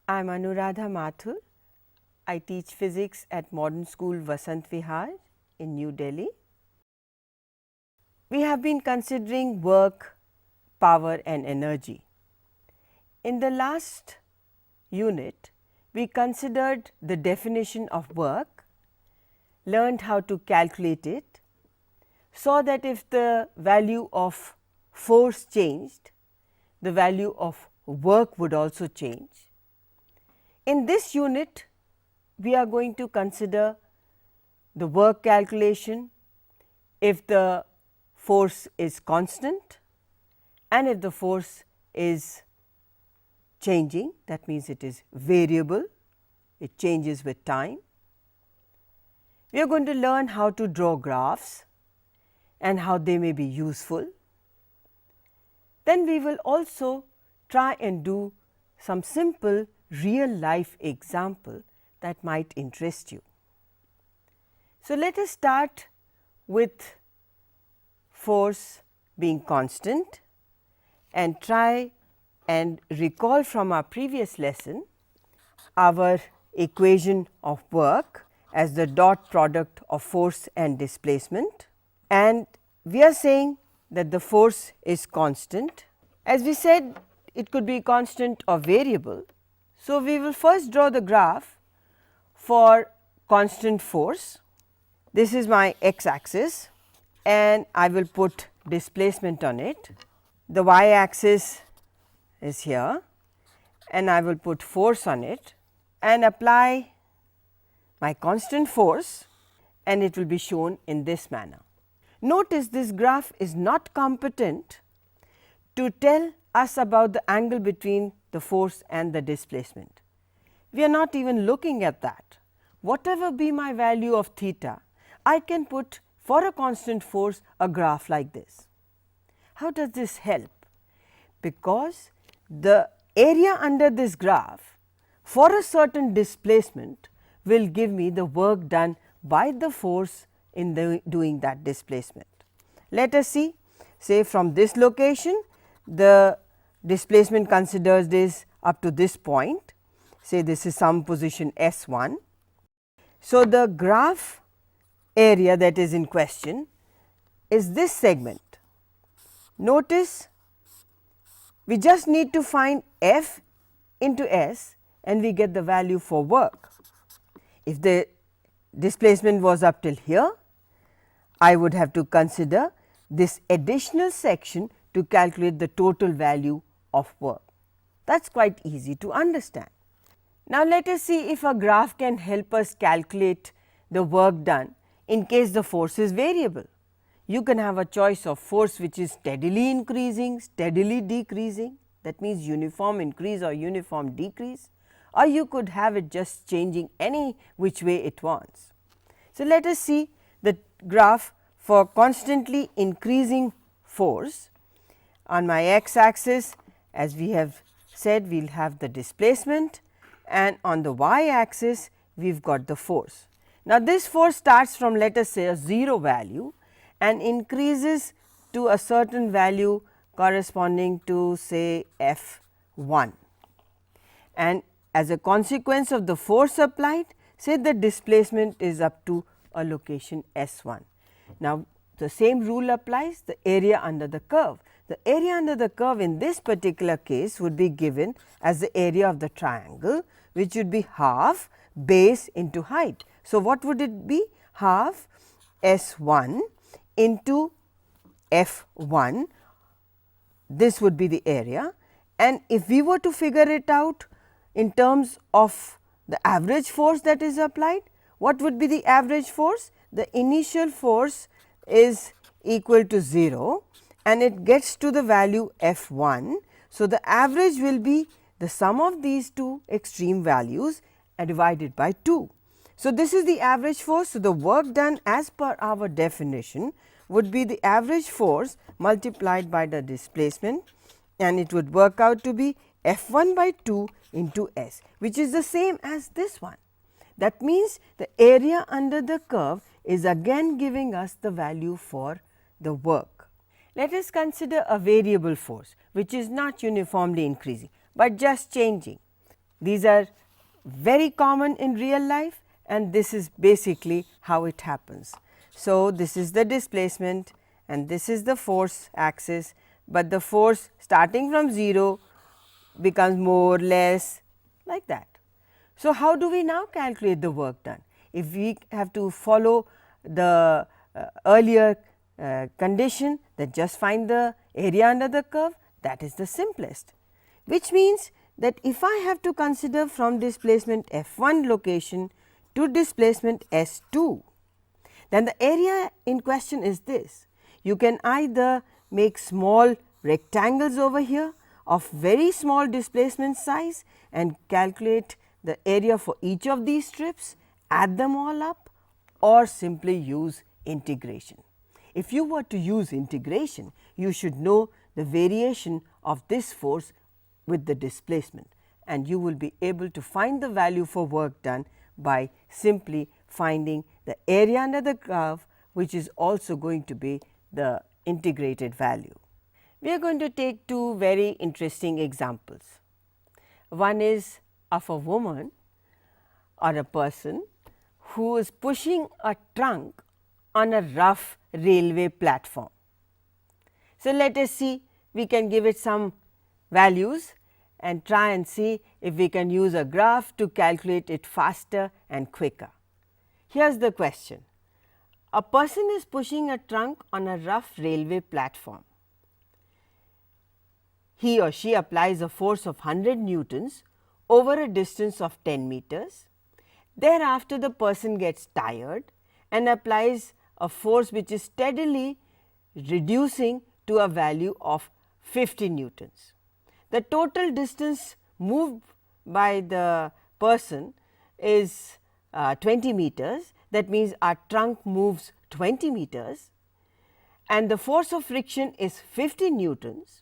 I am Anuradha Mathur. I teach physics at Modern School Vasant Vihar in New Delhi. We have been considering work, power and energy. In the last unit, we considered the definition of work, learned how to calculate it, saw that if the value of force changed, the value of work would also change. In this unit, we are going to consider the work calculation if the force is constant and if the force is changing, that means it is variable, it changes with time. We are going to learn how to draw graphs and how they may be useful. Then we will also try and do some simple real life example that might interest you. So, let us start with force being constant and try and recall from our previous lesson our equation of work as the dot product of force and displacement, and we are saying that the force is constant. As we said, it could be constant or variable. So, we will first draw the graph for constant force. This is my x axis and I will put displacement on it. The y axis is here and I will put force on it and apply my constant force, and it will be shown in this manner. Notice this graph is not competent to tell us about the angle between the force and the displacement. We are not even looking at that. Whatever be my value of theta, I can put for a constant force a graph like this. How does this help? Because the area under this graph for a certain displacement will give me the work done by the force in doing that displacement. Let us see, say from this location the displacement considered is up to this point, say this is some position S1. So, the graph area that is in question is this segment. Notice we just need to find F into S and we get the value for work. If the displacement was up till here, I would have to consider this additional section to calculate the total value of work. That is quite easy to understand. Now, let us see if a graph can help us calculate the work done in case the force is variable. You can have a choice of force which is steadily increasing, steadily decreasing, that means uniform increase or uniform decrease, or you could have it just changing any which way it wants. So, let us see the graph for constantly increasing force. On my x axis, as we have said, we will have the displacement, and on the y axis we have got the force. Now, this force starts from, let us say, a 0 value and increases to a certain value corresponding to say F1, and as a consequence of the force applied, say the displacement is up to a location S1. Now, the same rule applies, the area under the curve. The area under the curve in this particular case would be given as the area of the triangle, which would be half base into height. So, what would it be? Half S1 into F1, this would be the area, and if we were to figure it out in terms of the average force that is applied, what would be the average force? The initial force is equal to 0 and it gets to the value F1. So, the average will be the sum of these two extreme values and divided by 2. So, this is the average force. So, the work done as per our definition would be the average force multiplied by the displacement, and it would work out to be F1 by 2 into S, which is the same as this one. That means, the area under the curve is again giving us the value for the work. Let us consider a variable force which is not uniformly increasing, but just changing. These are very common in real life, and this is basically how it happens. So, this is the displacement and this is the force axis, but the force starting from 0 becomes more, less, like that. So, how do we now calculate the work done? If we have to follow the earlier condition that just find the area under the curve, that is the simplest, which means that if I have to consider from displacement F1 location to displacement S2, then the area in question is this. You can either make small rectangles over here of very small displacement size and calculate the area for each of these strips, add them all up, or simply use integration. If you were to use integration, you should know the variation of this force with the displacement, and you will be able to find the value for work done by simply finding the area under the curve, which is also going to be the integrated value. We are going to take two very interesting examples. One is of a woman or a person who is pushing a trunk on a rough railway platform. So, let us see, we can give it some values and try and see if we can use a graph to calculate it faster and quicker. Here is the question. A person is pushing a trunk on a rough railway platform. He or she applies a force of 100 newtons over a distance of 10 meters. Thereafter, the person gets tired and applies a force which is steadily reducing to a value of 50 newtons. The total distance moved by the person is 20 meters. That means, our trunk moves 20 meters and the force of friction is 50 newtons.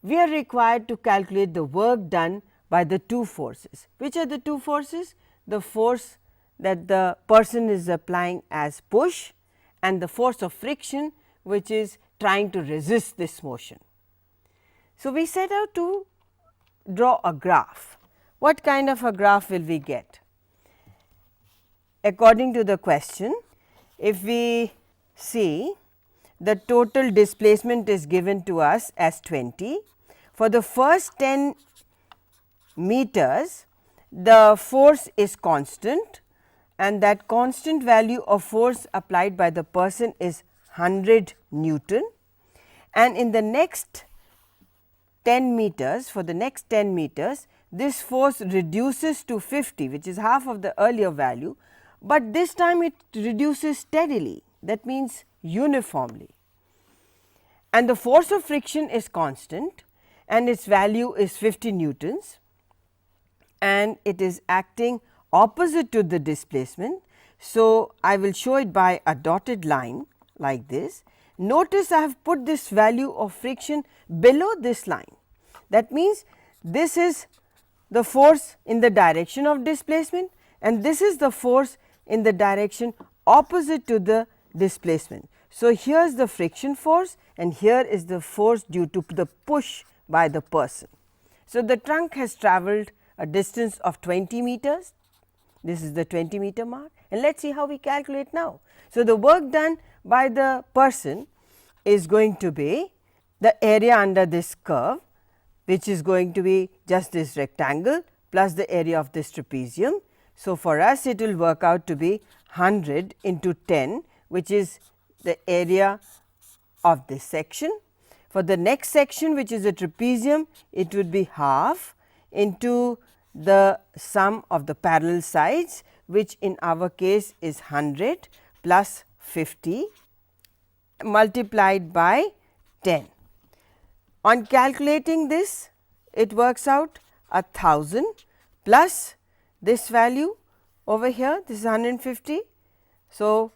We are required to calculate the work done by the two forces. Which are the two forces? The force that the person is applying as push and the force of friction, which is trying to resist this motion. So, we set out to draw a graph. What kind of a graph will we get? According to the question, if we see, the total displacement is given to us as 20. For the first 10 meters, the force is constant and that constant value of force applied by the person is 100 Newton, and in the next 10 meters, for the next 10 meters, this force reduces to 50, which is half of the earlier value, but this time it reduces steadily, that means uniformly, and the force of friction is constant and its value is 50 newtons, and it is acting opposite to the displacement. So, I will show it by a dotted line like this. Notice I have put this value of friction below this line. That means, this is the force in the direction of displacement and this is the force in the direction opposite to the displacement. So, here is the friction force and here is the force due to the push by the person. So, the trunk has travelled a distance of 20 meters. This is the 20 meter mark, and let us see how we calculate now. So, the work done by the person is going to be the area under this curve, which is going to be just this rectangle plus the area of this trapezium. So, for us it will work out to be 100 into 10, which is the area of this section. For the next section, which is a trapezium, it would be half into the sum of the parallel sides, which in our case is 100 plus 50 multiplied by 10. On calculating this, it works out 1000 plus this value over here, this is 150. So,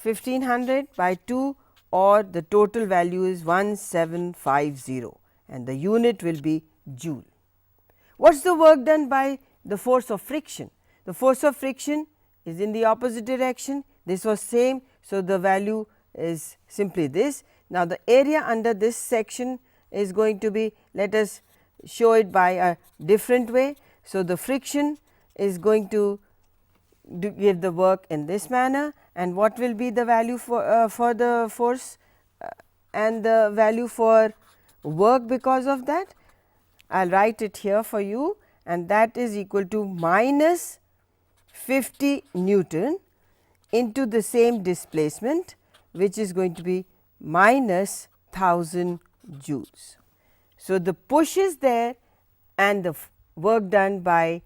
1500 by 2, or the total value is 1750 and the unit will be joule. What is the work done by the force of friction? The force of friction is in the opposite direction, this was same. So, the value is simply this. Now, the area under this section is going to be, let us show it by a different way. So, the friction is going to give the work in this manner, and what will be the value for the force and the value for work because of that? I will write it here for you, and that is equal to minus 50 Newton into the same displacement, which is going to be minus 1000 joules. So, the push is there and the work done by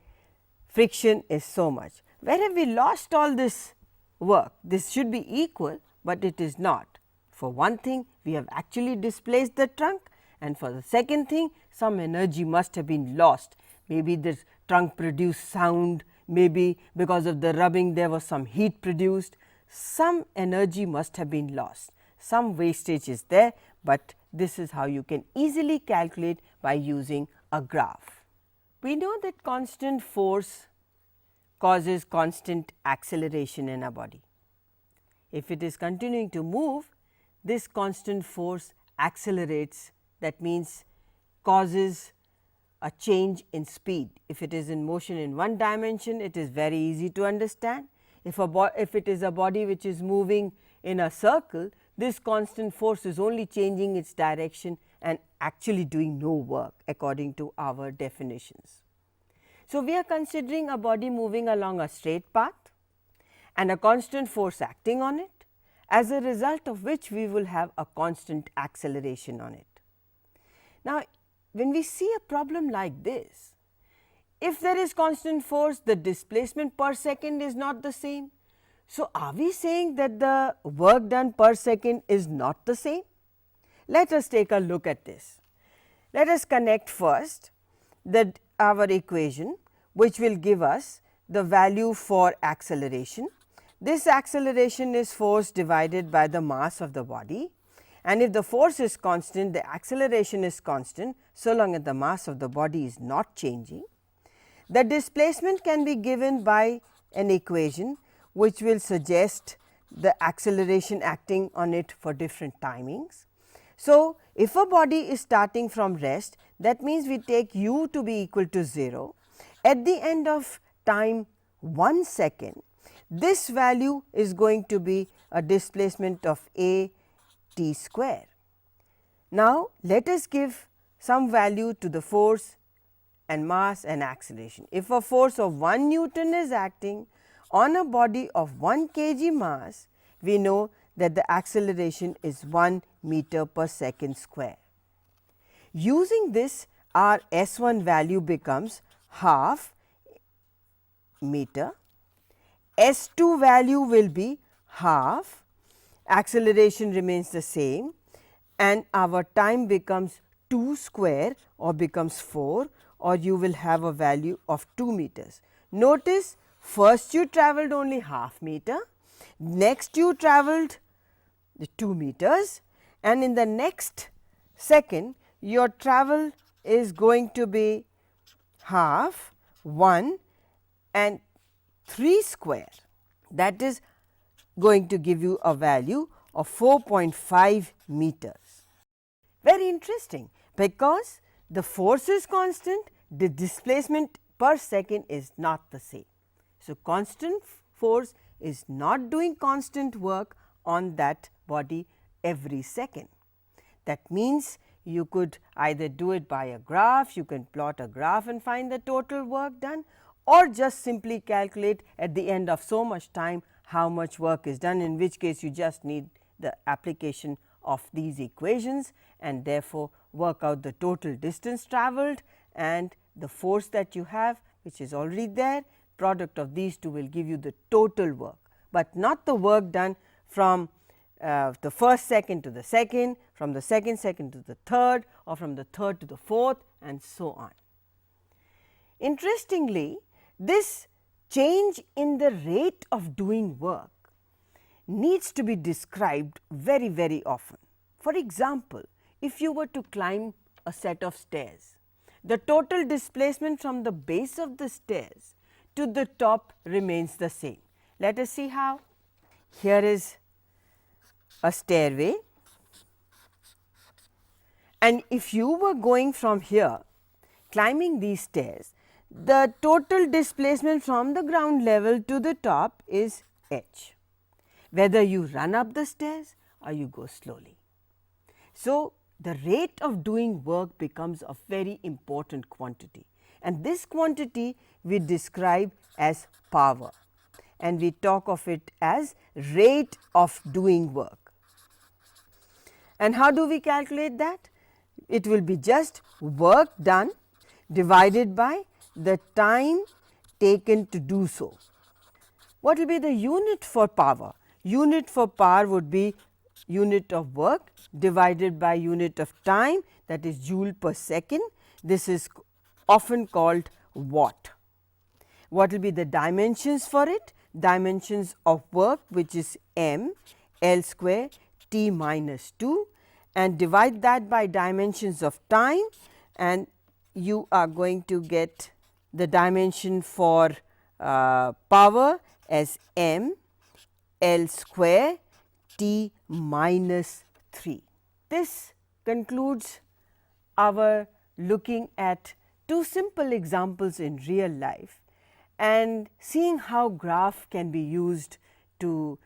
friction is so much. Where have we lost all this work? This should be equal, but it is not. For one thing, we have actually displaced the trunk, and for the second thing, some energy must have been lost. Maybe the trunk produced sound, maybe because of the rubbing there was some heat produced. Some energy must have been lost. Some wastage is there, but this is how you can easily calculate by using a graph. We know that constant force causes constant acceleration in a body. If it is continuing to move, this constant force accelerates, that means causes a change in speed. If it is in motion in one dimension, it is very easy to understand. If it is a body which is moving in a circle, this constant force is only changing its direction and actually doing no work according to our definitions. So, we are considering a body moving along a straight path and a constant force acting on it, as a result of which we will have a constant acceleration on it. Now, when we see a problem like this, if there is constant force, the displacement per second is not the same. So, are we saying that the work done per second is not the same? Let us take a look at this. Let us connect first that our equation, which will give us the value for acceleration. This acceleration is force divided by the mass of the body, and if the force is constant, the acceleration is constant, so long as the mass of the body is not changing. The displacement can be given by an equation which will suggest the acceleration acting on it for different timings. So, if a body is starting from rest, that means we take u to be equal to 0. At the end of time 1 second, this value is going to be a displacement of a t square. Now, let us give some value to the force and mass and acceleration. If a force of 1 Newton is acting on a body of 1 kg mass, we know that the acceleration is 1 meter per second square. Using this, our S1 value becomes half meter, S2 value will be half, acceleration remains the same, and our time becomes 2 square or becomes 4, or you will have a value of 2 meters. Notice first you travelled only half meter, next you travelled 2 meters, and in the next second your travel is going to be half, 1 and 3 square, that is going to give you a value of 4.5 meters. Very interesting, because the force is constant, the displacement per second is not the same. So, constant force is not doing constant work on that body every second. That means, you could either do it by a graph, you can plot a graph and find the total work done, or just simply calculate at the end of so much time how much work is done, in which case you just need the application of these equations and therefore, work out the total distance travelled and the force that you have, which is already there. Product of these two will give you the total work, but not the work done from the first second to the second, from the second to the third, or from the third to the fourth, and so on. Interestingly, this change in the rate of doing work needs to be described very, very often. For example, if you were to climb a set of stairs, the total displacement from the base of the stairs to the top remains the same. Let us see how. Here is a stairway, and if you were going from here climbing these stairs, the total displacement from the ground level to the top is h, whether you run up the stairs or you go slowly. So, the rate of doing work becomes a very important quantity, and this quantity we describe as power, and we talk of it as rate of doing work. And how do we calculate that? It will be just work done divided by the time taken to do so. What will be the unit for power? Unit for power would be unit of work divided by unit of time, that is joule per second. This is often called watt. What will be the dimensions for it? Dimensions of work, which is m L square T minus 2, and divide that by dimensions of time, and you are going to get the dimension for power as m L square T minus 3. This concludes our looking at two simple examples in real life and seeing how graph can be used to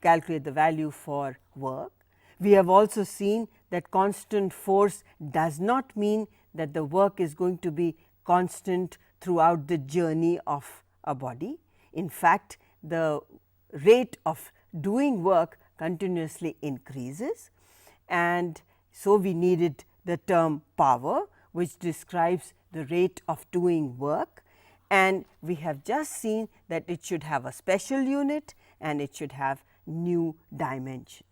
calculate the value for work. We have also seen that constant force does not mean that the work is going to be constant throughout the journey of a body. In fact, the rate of doing work continuously increases, and so we needed the term power, which describes the rate of doing work, and we have just seen that it should have a special unit and it should have new dimensions.